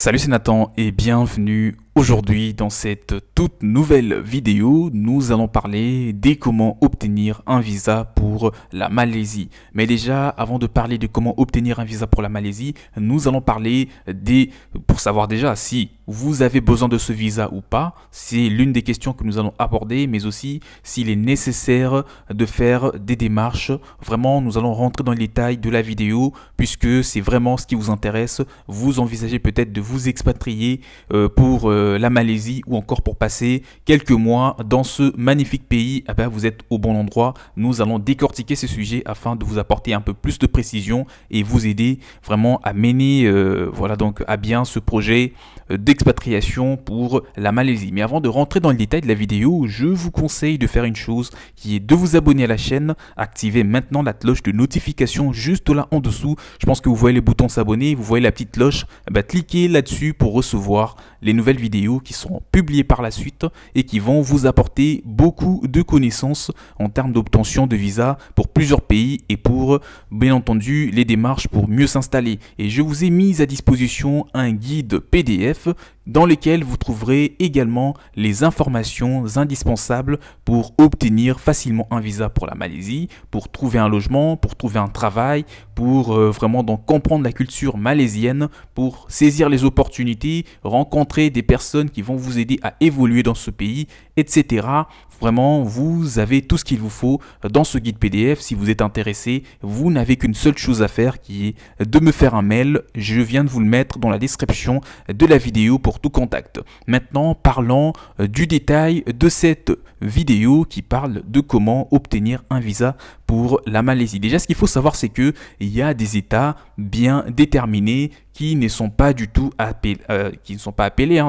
Salut, c'est Nathan et bienvenue. Aujourd'hui, dans cette toute nouvelle vidéo, nous allons parler des comment obtenir un visa pour la Malaisie. Mais déjà, avant de parler de comment obtenir un visa pour la Malaisie, nous allons parler pour savoir déjà si vous avez besoin de ce visa ou pas. C'est l'une des questions que nous allons aborder, mais aussi s'il est nécessaire de faire des démarches. Vraiment, nous allons rentrer dans les détails de la vidéo puisque c'est vraiment ce qui vous intéresse. Vous envisagez peut-être de vous expatrier pour la Malaisie ou encore pour passer quelques mois dans ce magnifique pays. Eh ben, vous êtes au bon endroit. Nous allons décortiquer ce sujet afin de vous apporter un peu plus de précision et vous aider vraiment à mener voilà donc à bien ce projet d'expatriation pour la Malaisie. Mais avant de rentrer dans le détail de la vidéo, je vous conseille de faire une chose qui est de vous abonner à la chaîne, activer maintenant la cloche de notification juste là en dessous. Je pense que vous voyez les boutons s'abonner, vous voyez la petite cloche, cliquez là-dessus pour recevoir les nouvelles vidéos qui seront publiées par la suite et qui vont vous apporter beaucoup de connaissances en termes d'obtention de visa pour plusieurs pays et pour bien entendu les démarches pour mieux s'installer. Et je vous ai mis à disposition un guide PDF dans lequel vous trouverez également les informations indispensables pour obtenir facilement un visa pour la Malaisie, pour trouver un logement, pour trouver un travail, pour vraiment donc comprendre la culture malaisienne, pour saisir les opportunités, rencontrer des personnes qui vont vous aider à évoluer dans ce pays, etc. Vraiment, vous avez tout ce qu'il vous faut dans ce guide PDF. Si vous êtes intéressé, vous n'avez qu'une seule chose à faire qui est de me faire un mail. Je viens de vous le mettre dans la description de la vidéo pour tout contact. Maintenant, parlons du détail de cette vidéo qui parle de comment obtenir un visa pour la Malaisie. Déjà, ce qu'il faut savoir, c'est qu'il y a des États bien déterminés qui ne sont pas du tout appelés,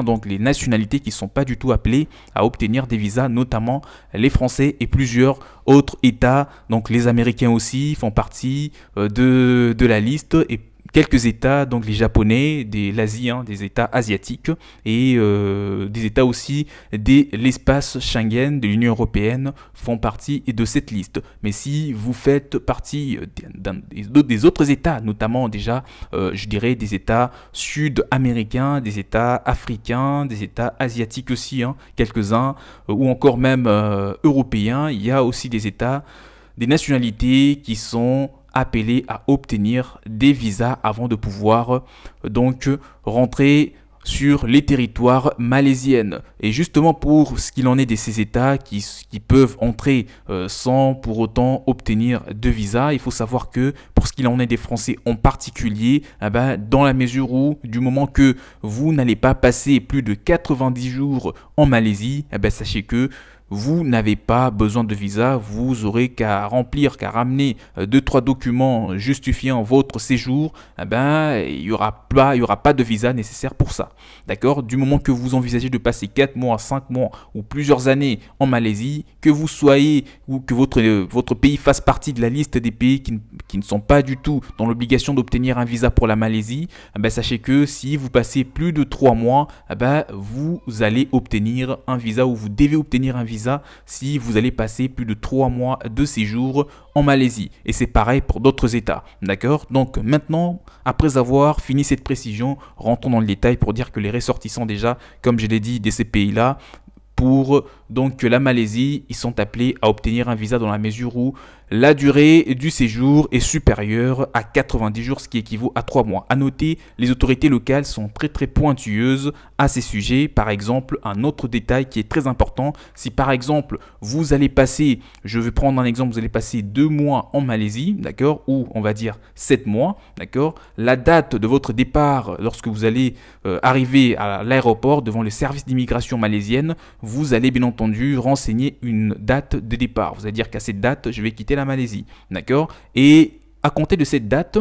donc les nationalités qui ne sont pas du tout appelées à obtenir des visas, notamment les Français et plusieurs autres États. Donc les Américains aussi font partie de la liste et quelques États, donc les Japonais, l'Asie, des États asiatiques et des États aussi de l'espace Schengen de l'Union européenne font partie de cette liste. Mais si vous faites partie des autres États, notamment déjà, je dirais des États sud-américains, des États africains, des États asiatiques aussi, quelques-uns, ou encore même européens, il y a aussi des États, des nationalités qui sont appelés à obtenir des visas avant de pouvoir donc rentrer sur les territoires malaisiennes. Et justement pour ce qu'il en est de ces États qui peuvent entrer sans pour autant obtenir de visa, il faut savoir que pour ce qu'il en est des Français en particulier, dans la mesure où du moment que vous n'allez pas passer plus de 90 jours en Malaisie, sachez que vous n'avez pas besoin de visa, vous aurez qu'à ramener 2-3 documents justifiant votre séjour, il n'y aura pas de visa nécessaire pour ça. D'accord? Du moment que vous envisagez de passer 4 mois, 5 mois ou plusieurs années en Malaisie, que vous soyez ou que votre pays fasse partie de la liste des pays qui ne sont pas du tout dans l'obligation d'obtenir un visa pour la Malaisie, sachez que si vous passez plus de 3 mois, vous allez obtenir un visa ou vous devez obtenir un visa si vous allez passer plus de 3 mois de séjour en Malaisie. Et c'est pareil pour d'autres États. D'accord? Donc maintenant, après avoir fini cette précision, rentrons dans le détail pour dire que les ressortissants déjà, comme je l'ai dit, de ces pays-là, pour donc la Malaisie, ils sont appelés à obtenir un visa dans la mesure où la durée du séjour est supérieure à 90 jours, ce qui équivaut à 3 mois. À noter, les autorités locales sont très pointueuses à ces sujets. Par exemple, un autre détail qui est très important, si par exemple vous allez passer, je vais prendre un exemple, vous allez passer 2 mois en Malaisie, d'accord, ou on va dire 7 mois, d'accord, la date de votre départ lorsque vous allez arriver à l'aéroport devant le service d'immigration malaisienne, vous allez bien entendu renseigner une date de départ. Vous allez dire qu'à cette date, je vais quitter la Malaisie. D'accord? Et à compter de cette date,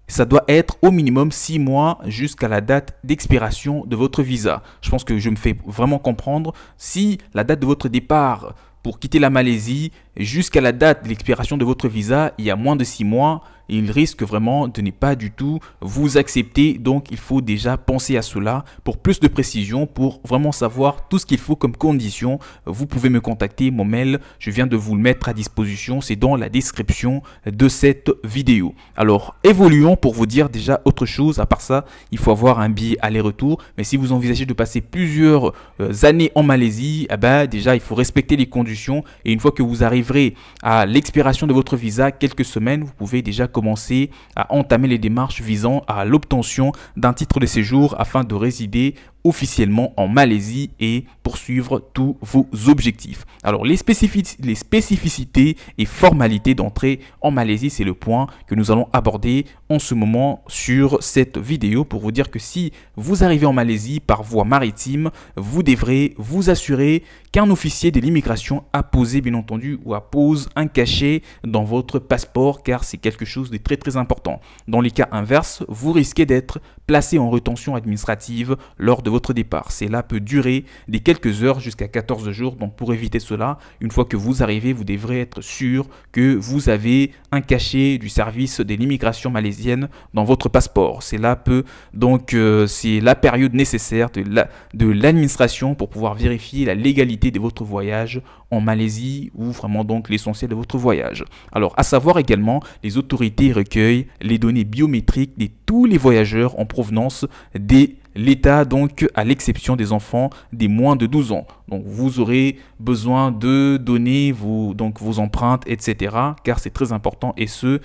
ça doit être au minimum 6 mois jusqu'à la date d'expiration de votre visa. Je pense que je me fais vraiment comprendre. Si la date de votre départ pour quitter la Malaisie jusqu'à la date de l'expiration de votre visa, il y a moins de 6 mois, il risque vraiment de ne pas du tout vous accepter. Donc, il faut déjà penser à cela. Pour plus de précision, pour vraiment savoir tout ce qu'il faut comme condition, vous pouvez me contacter. Mon mail, je viens de vous le mettre à disposition. C'est dans la description de cette vidéo. Alors, évoluons pour vous dire déjà autre chose. À part ça, il faut avoir un billet aller-retour. Mais si vous envisagez de passer plusieurs années en Malaisie, eh ben, déjà, il faut respecter les conditions. Et une fois que vous arriverez à l'expiration de votre visa, quelques semaines, vous pouvez déjà commencer à entamer les démarches visant à l'obtention d'un titre de séjour afin de résider officiellement en Malaisie et poursuivre tous vos objectifs. Alors, les spécificités et formalités d'entrée en Malaisie, c'est le point que nous allons aborder en ce moment sur cette vidéo pour vous dire que si vous arrivez en Malaisie par voie maritime, vous devrez vous assurer qu'un officier de l'immigration a posé, bien entendu, ou appose un cachet dans votre passeport, car c'est quelque chose de très important. Dans les cas inverses, vous risquez d'être placé en rétention administrative lors de votre départ. Cela peut durer des quelques heures jusqu'à 14 jours. Donc, pour éviter cela, une fois que vous arrivez, vous devrez être sûr que vous avez un cachet du service de l'immigration malaisienne dans votre passeport. Cela peut donc, c'est la période nécessaire de l'administration pour pouvoir vérifier la légalité de votre voyage en Malaisie ou vraiment donc l'essentiel de votre voyage. Alors, à savoir également, les autorités recueillent les données biométriques de tous les voyageurs en provenance de l'État, donc à l'exception des enfants des moins de 12 ans. Donc, vous aurez besoin de donner vos empreintes, etc. car c'est très important, et ce,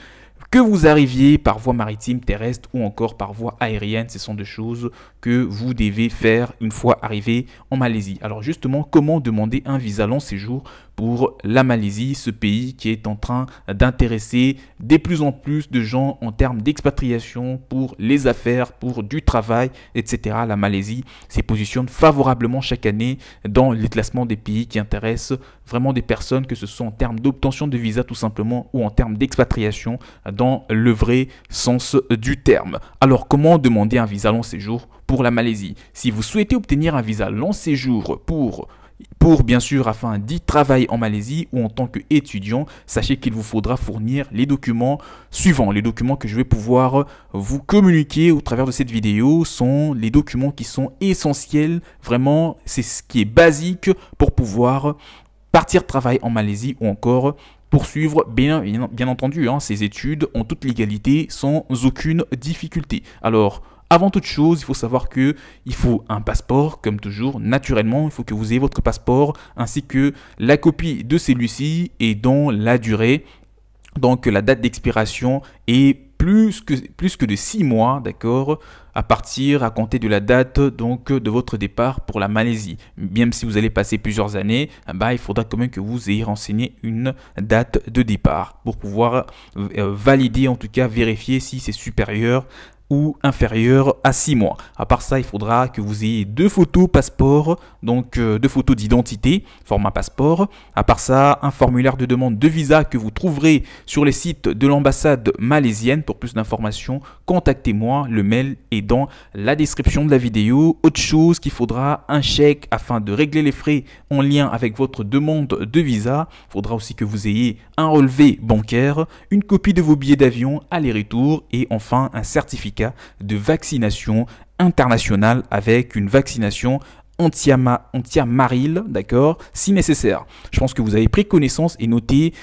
que vous arriviez par voie maritime, terrestre ou encore par voie aérienne, ce sont des choses que vous devez faire une fois arrivé en Malaisie. Alors justement, comment demander un visa long séjour pour la Malaisie, ce pays qui est en train d'intéresser de plus en plus de gens en termes d'expatriation pour les affaires, pour du travail, etc. La Malaisie s'y positionne favorablement chaque année dans les classements des pays qui intéressent vraiment des personnes, que ce soit en termes d'obtention de visa tout simplement ou en termes d'expatriation dans le vrai sens du terme. Alors, comment demander un visa long séjour pour la Malaisie? Si vous souhaitez obtenir un visa long séjour pour bien sûr afin d'y travailler en Malaisie ou en tant qu'étudiant, sachez qu'il vous faudra fournir les documents suivants. Les documents que je vais pouvoir vous communiquer au travers de cette vidéo sont les documents qui sont essentiels. Vraiment, c'est ce qui est basique pour pouvoir partir travailler en Malaisie ou encore poursuivre bien entendu ces études en toute légalité sans aucune difficulté. Alors, avant toute chose, il faut savoir que il faut un passeport, comme toujours. Naturellement, il faut que vous ayez votre passeport ainsi que la copie de celui-ci et dont la durée, donc la date d'expiration est plus que de 6 mois, d'accord, à compter de la date donc de votre départ pour la Malaisie. Même si vous allez passer plusieurs années, il faudra quand même que vous ayez renseigné une date de départ pour pouvoir valider, en tout cas vérifier si c'est supérieur ou inférieur à 6 mois. À part ça, il faudra que vous ayez 2 photos passeport, donc 2 photos d'identité, format passeport. À part ça, un formulaire de demande de visa que vous trouverez sur les sites de l'ambassade malaisienne. Pour plus d'informations, contactez-moi, le mail est dans la description de la vidéo. Autre chose qu'il faudra, un chèque afin de régler les frais en lien avec votre demande de visa. Il faudra aussi que vous ayez un relevé bancaire, une copie de vos billets d'avion aller-retour et enfin un certificat de vaccination internationale avec une vaccination anti-amaril, d'accord, si nécessaire. Je pense que vous avez pris connaissance et noté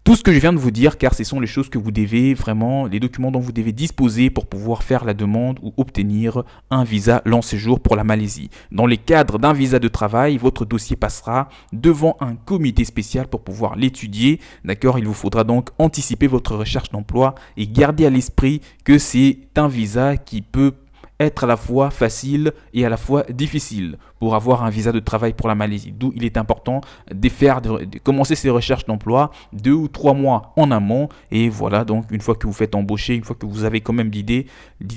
tout ce que je viens de vous dire, car ce sont les choses que vous devez vraiment, les documents dont vous devez disposer pour pouvoir faire la demande ou obtenir un visa long séjour pour la Malaisie. Dans le cadre d'un visa de travail, votre dossier passera devant un comité spécial pour pouvoir l'étudier. D'accord, il vous faudra donc anticiper votre recherche d'emploi et garder à l'esprit que c'est un visa qui peut être à la fois facile et à la fois difficile pour avoir un visa de travail pour la Malaisie. D'où il est important de commencer ses recherches d'emploi 2 ou 3 mois en amont. Et voilà, donc une fois que vous faites embaucher, une fois que vous avez quand même l'idée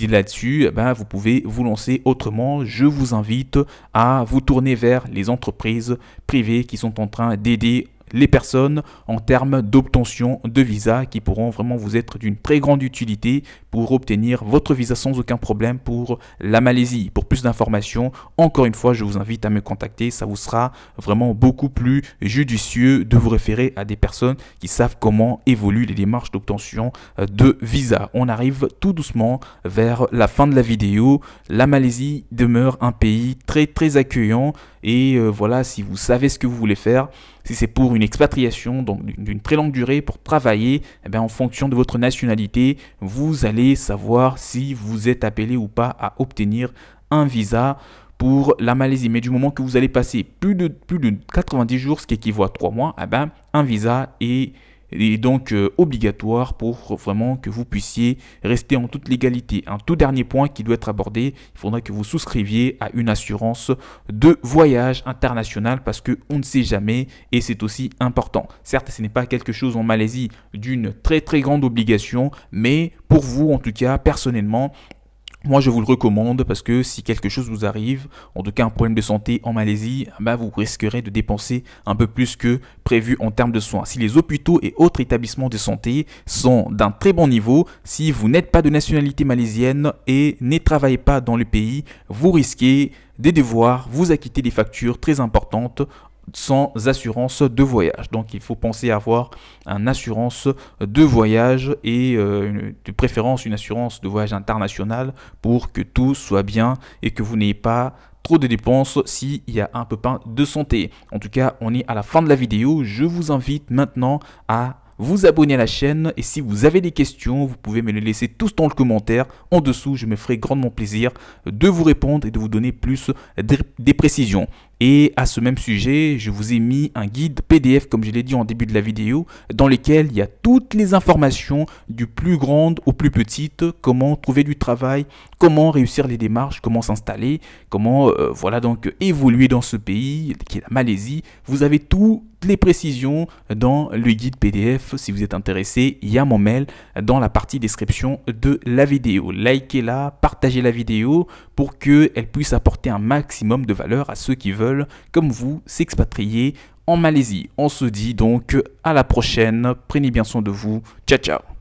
là-dessus, vous pouvez vous lancer autrement. Je vous invite à vous tourner vers les entreprises privées qui sont en train d'aider les personnes en termes d'obtention de visa qui pourront vraiment vous être d'une très grande utilité pour obtenir votre visa sans aucun problème pour la Malaisie. Pour plus d'informations, encore une fois, je vous invite à me contacter. Ça vous sera vraiment beaucoup plus judicieux de vous référer à des personnes qui savent comment évoluent les démarches d'obtention de visa. On arrive tout doucement vers la fin de la vidéo. La Malaisie demeure un pays très accueillant et voilà, si vous savez ce que vous voulez faire, si c'est pour une expatriation donc d'une très longue durée pour travailler, eh bien, en fonction de votre nationalité, vous allez savoir si vous êtes appelé ou pas à obtenir un visa pour la Malaisie. Mais du moment que vous allez passer plus de 90 jours, ce qui équivaut à 3 mois, eh bien, un visa est donc obligatoire pour vraiment que vous puissiez rester en toute légalité. Un tout dernier point qui doit être abordé, il faudra que vous souscriviez à une assurance de voyage international parce que on ne sait jamais et c'est aussi important. Certes, ce n'est pas quelque chose en Malaisie d'une très grande obligation, mais pour vous en tout cas, personnellement, moi, je vous le recommande parce que si quelque chose vous arrive, en tout cas un problème de santé en Malaisie, bah vous risquerez de dépenser un peu plus que prévu en termes de soins. Si les hôpitaux et autres établissements de santé sont d'un très bon niveau, si vous n'êtes pas de nationalité malaisienne et ne travaillez pas dans le pays, vous risquez de devoir vous acquitter des factures très importantes sans assurance de voyage. Donc il faut penser à avoir une assurance de voyage et de préférence une assurance de voyage international pour que tout soit bien et que vous n'ayez pas trop de dépenses s'il y a un pépin de santé. En tout cas, on est à la fin de la vidéo. Je vous invite maintenant à vous abonner à la chaîne et si vous avez des questions, vous pouvez me les laisser tous dans le commentaire en dessous. Je me ferai grandement plaisir de vous répondre et de vous donner plus des précisions. Et à ce même sujet, je vous ai mis un guide PDF, comme je l'ai dit en début de la vidéo, dans lequel il y a toutes les informations du plus grande au plus petite, comment trouver du travail, comment réussir les démarches, comment s'installer, comment voilà donc évoluer dans ce pays qui est la Malaisie. Vous avez toutes les précisions dans le guide PDF. Si vous êtes intéressé, il y a mon mail dans la partie description de la vidéo. Likez-la, partagez la vidéo pour qu'elle puisse apporter un maximum de valeur à ceux qui veulent comme vous s'expatrier en Malaisie. On se dit donc à la prochaine. Prenez bien soin de vous. Ciao, ciao.